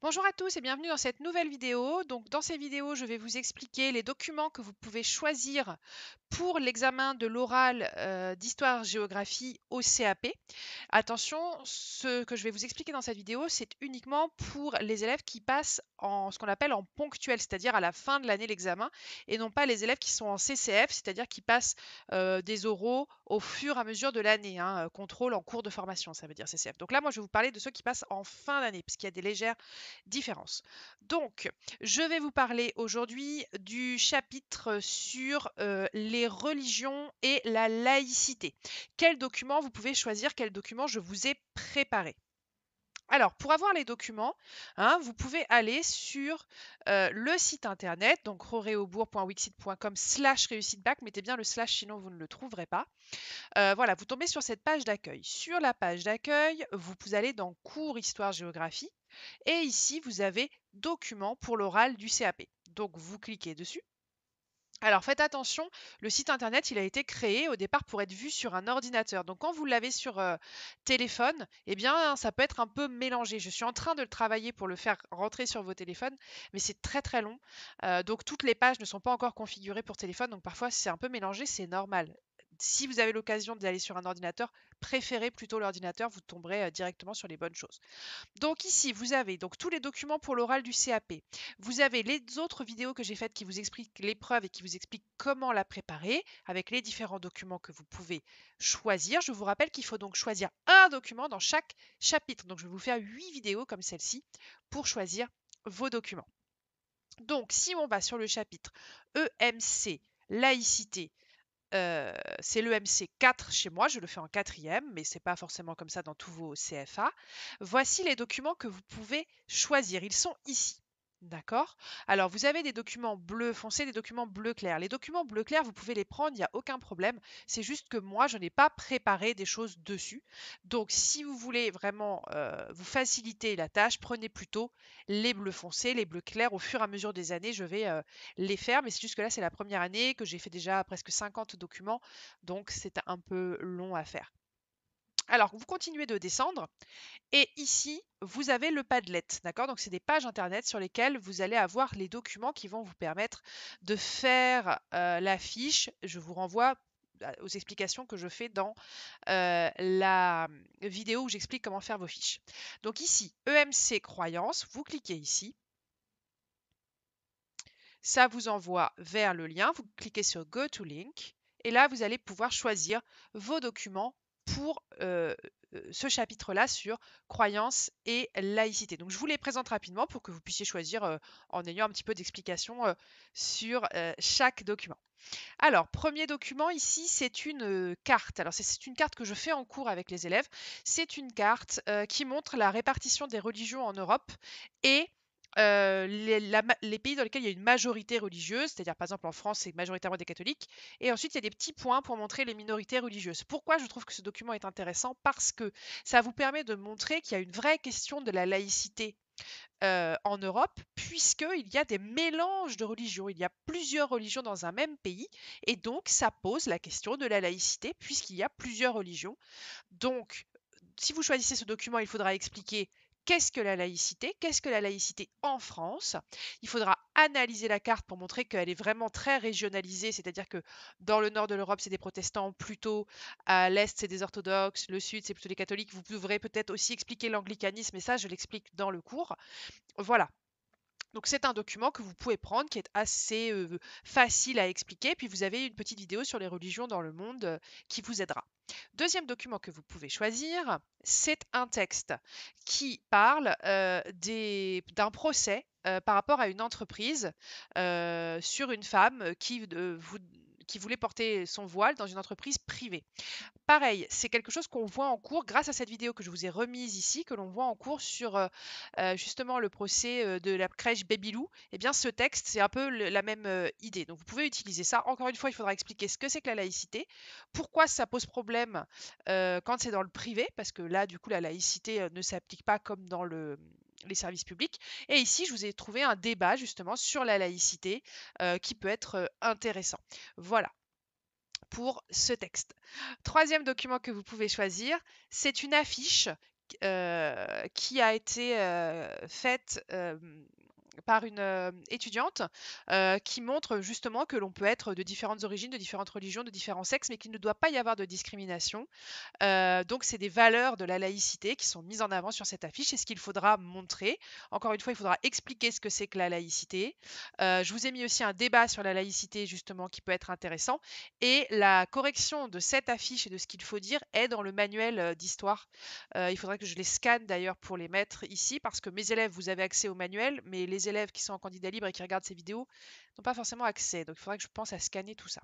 Bonjour à tous et bienvenue dans cette nouvelle vidéo. Donc, dans ces vidéos, je vais vous expliquer les documents que vous pouvez choisir pour l'examen de l'oral d'histoire-géographie au CAP. Attention, ce que je vais vous expliquer dans cette vidéo, c'est uniquement pour les élèves qui passent en ce qu'on appelle en ponctuel, c'est-à-dire à la fin de l'année l'examen, et non pas les élèves qui sont en CCF, c'est-à-dire qui passent des oraux au fur et à mesure de l'année, hein, contrôle en cours de formation, ça veut dire CCF. Donc là, moi, je vais vous parler de ceux qui passent en fin d'année, parce qu'il y a des légères différences. Donc, je vais vous parler aujourd'hui du chapitre sur les religions et la laïcité. Quel document vous pouvez choisir? Quel document je vous ai préparé? Alors, pour avoir les documents, hein, vous pouvez aller sur le site internet, donc roréaubourg.wixit.com/réussitebac. Mettez bien le slash, sinon vous ne le trouverez pas. Voilà, vous tombez sur cette page d'accueil. Sur la page d'accueil, vous allez dans cours histoire-géographie. Et ici, vous avez documents pour l'oral du CAP. Donc, vous cliquez dessus. Alors faites attention, le site internet il a été créé au départ pour être vu sur un ordinateur. Donc quand vous l'avez sur téléphone, eh bien ça peut être un peu mélangé. Je suis en train de le travailler pour le faire rentrer sur vos téléphones, mais c'est très très long. Donc toutes les pages ne sont pas encore configurées pour téléphone, donc parfois c'est un peu mélangé, c'est normal. Si vous avez l'occasion d'aller sur un ordinateur, préférez plutôt l'ordinateur, vous tomberez directement sur les bonnes choses. Donc ici, vous avez donc tous les documents pour l'oral du CAP. Vous avez les autres vidéos que j'ai faites qui vous expliquent l'épreuve et qui vous expliquent comment la préparer avec les différents documents que vous pouvez choisir. Je vous rappelle qu'il faut donc choisir un document dans chaque chapitre. Donc je vais vous faire 8 vidéos comme celle-ci pour choisir vos documents. Donc si on va sur le chapitre EMC, laïcité, c'est l'EMC 4 chez moi, je le fais en quatrième, mais c'est pas forcément comme ça dans tous vos CFA. Voici les documents que vous pouvez choisir. Ils sont ici. D'accord? Alors, vous avez des documents bleu foncé, des documents bleu clair. Les documents bleu clair, vous pouvez les prendre, il n'y a aucun problème. C'est juste que moi, je n'ai pas préparé des choses dessus. Donc, si vous voulez vraiment vous faciliter la tâche, prenez plutôt les bleus foncés, les bleus clairs. Au fur et à mesure des années, je vais les faire, mais c'est juste que là, c'est la première année, que j'ai fait déjà presque 50 documents, donc c'est un peu long à faire. Alors, vous continuez de descendre et ici, vous avez le Padlet, d'accord? Donc, c'est des pages internet sur lesquelles vous allez avoir les documents qui vont vous permettre de faire la fiche. Je vous renvoie aux explications que je fais dans la vidéo où j'explique comment faire vos fiches. Donc ici, EMC croyances, vous cliquez ici. Ça vous envoie vers le lien. Vous cliquez sur Go to Link et là, vous allez pouvoir choisir vos documents pour ce chapitre-là sur croyances et laïcité. Donc, je vous les présente rapidement pour que vous puissiez choisir en ayant un petit peu d'explication sur chaque document. Alors, premier document ici, c'est une carte. Alors, c'est une carte que je fais en cours avec les élèves. C'est une carte qui montre la répartition des religions en Europe et les pays dans lesquels il y a une majorité religieuse, c'est-à-dire par exemple en France, c'est majoritairement des catholiques, et ensuite il y a des petits points pour montrer les minorités religieuses. Pourquoi je trouve que ce document est intéressant? Parce que ça vous permet de montrer qu'il y a une vraie question de la laïcité en Europe, puisqu'il y a des mélanges de religions. Il y a plusieurs religions dans un même pays, et donc ça pose la question de la laïcité, puisqu'il y a plusieurs religions. Donc, si vous choisissez ce document, il faudra expliquer qu'est-ce que la laïcité en France. Il faudra analyser la carte pour montrer qu'elle est vraiment très régionalisée, c'est-à-dire que dans le nord de l'Europe, c'est des protestants plutôt, à l'est, c'est des orthodoxes, le sud, c'est plutôt des catholiques. Vous devrez peut-être aussi expliquer l'anglicanisme, et ça, je l'explique dans le cours. Voilà. Donc c'est un document que vous pouvez prendre qui est assez facile à expliquer. Puis vous avez une petite vidéo sur les religions dans le monde qui vous aidera. Deuxième document que vous pouvez choisir, c'est un texte qui parle d'un procès par rapport à une entreprise sur une femme qui voulait porter son voile dans une entreprise privée. Pareil, c'est quelque chose qu'on voit en cours grâce à cette vidéo que je vous ai remise ici, que l'on voit en cours sur justement le procès de la crèche Babylou. Eh bien, ce texte, c'est un peu la même idée. Donc, vous pouvez utiliser ça. Encore une fois, il faudra expliquer ce que c'est que la laïcité, pourquoi ça pose problème quand c'est dans le privé, parce que là, du coup, la laïcité ne s'applique pas comme dans les services publics. Et ici, je vous ai trouvé un débat justement sur la laïcité qui peut être intéressant. Voilà pour ce texte. Troisième document que vous pouvez choisir, c'est une affiche qui a été faite par une étudiante qui montre justement que l'on peut être de différentes origines, de différentes religions, de différents sexes, mais qu'il ne doit pas y avoir de discrimination. Donc, c'est des valeurs de la laïcité qui sont mises en avant sur cette affiche et ce qu'il faudra montrer. Encore une fois, il faudra expliquer ce que c'est que la laïcité. Je vous ai mis aussi un débat sur la laïcité, justement, qui peut être intéressant. Et la correction de cette affiche et de ce qu'il faut dire est dans le manuel d'histoire. Il faudrait que je les scanne d'ailleurs pour les mettre ici parce que mes élèves, vous avez accès au manuel, mais les élèves qui sont en candidat libre et qui regardent ces vidéos n'ont pas forcément accès. Donc, il faudrait que je pense à scanner tout ça.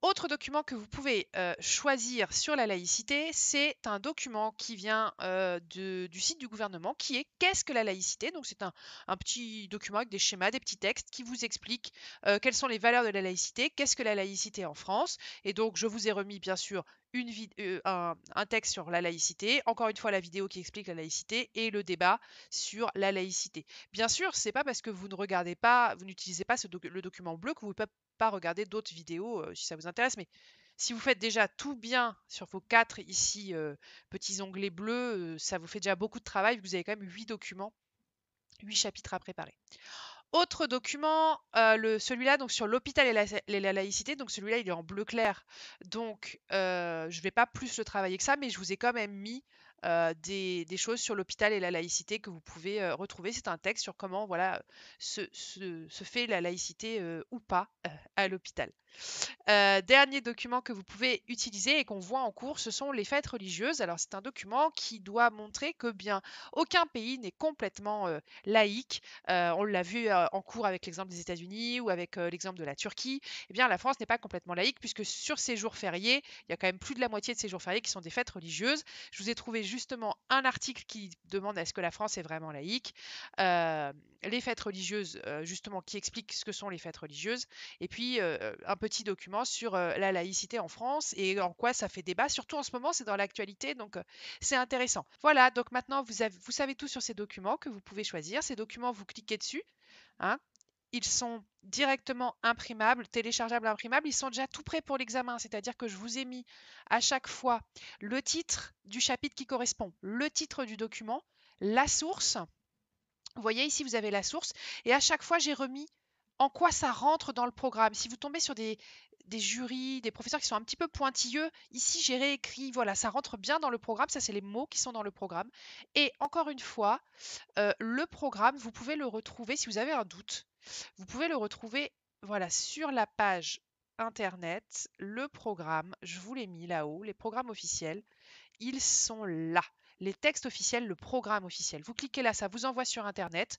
Autre document que vous pouvez choisir sur la laïcité, c'est un document qui vient du site du gouvernement qui est Qu'est-ce que la laïcité? Donc c'est un petit document avec des schémas, des petits textes qui vous expliquent quelles sont les valeurs de la laïcité, qu'est-ce que la laïcité en France. Et donc je vous ai remis bien sûr un texte sur la laïcité, encore une fois la vidéo qui explique la laïcité et le débat sur la laïcité. Bien sûr, c'est pas parce que vous ne regardez pas, vous n'utilisez pas le document bleu que vous ne pouvez pas regarder d'autres vidéos si ça vous intéresse, mais si vous faites déjà tout bien sur vos 4 ici petits onglets bleus, ça vous fait déjà beaucoup de travail. Vous avez quand même 8 documents, 8 chapitres à préparer. Autre document, celui-là donc sur l'hôpital et la laïcité, donc celui-là il est en bleu clair, donc je ne vais pas plus le travailler que ça, mais je vous ai quand même mis des choses sur l'hôpital et la laïcité que vous pouvez retrouver. C'est un texte sur comment voilà, se fait la laïcité ou pas à l'hôpital. Dernier document que vous pouvez utiliser et qu'on voit en cours, ce sont les fêtes religieuses. Alors c'est un document qui doit montrer que bien aucun pays n'est complètement laïque. On l'a vu en cours avec l'exemple des États-Unis ou avec l'exemple de la Turquie. Eh bien la France n'est pas complètement laïque puisque sur ces jours fériés, il y a quand même plus de la moitié de ces jours fériés qui sont des fêtes religieuses. Je vous ai trouvé justement un article qui demande est-ce que la France est vraiment laïque. Les fêtes religieuses, justement, qui expliquent ce que sont les fêtes religieuses. Et puis un petit document sur la laïcité en France et en quoi ça fait débat. Surtout en ce moment, c'est dans l'actualité, donc c'est intéressant. Voilà, donc maintenant vous savez tout sur ces documents que vous pouvez choisir. Ces documents, vous cliquez dessus. Hein. Ils sont directement imprimables, téléchargeables, imprimables. Ils sont déjà tout prêts pour l'examen, c'est-à-dire que je vous ai mis à chaque fois le titre du chapitre qui correspond, le titre du document, la source. Vous voyez ici, vous avez la source et à chaque fois, j'ai remis en quoi ça rentre dans le programme. Si vous tombez sur des jurys, des professeurs qui sont un petit peu pointilleux, ici j'ai réécrit, voilà, ça rentre bien dans le programme, ça c'est les mots qui sont dans le programme. Et encore une fois, le programme, vous pouvez le retrouver, si vous avez un doute, vous pouvez le retrouver voilà, sur la page internet, le programme, je vous l'ai mis là-haut, les programmes officiels, ils sont là. Les textes officiels, le programme officiel. Vous cliquez là, ça vous envoie sur Internet.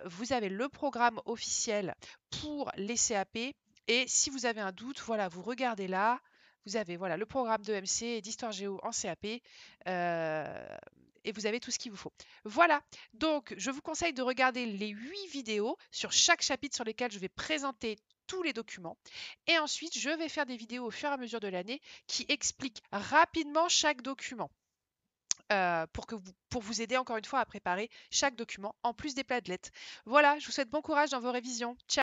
Vous avez le programme officiel pour les CAP. Et si vous avez un doute, voilà, vous regardez là. Vous avez voilà, le programme de MC et d'Histoire Géo en CAP. Et vous avez tout ce qu'il vous faut. Voilà, donc je vous conseille de regarder les 8 vidéos sur chaque chapitre sur lesquels je vais présenter tous les documents. Et ensuite, je vais faire des vidéos au fur et à mesure de l'année qui expliquent rapidement chaque document. Pour vous aider encore une fois à préparer chaque document en plus des Padlet. Voilà, je vous souhaite bon courage dans vos révisions. Ciao!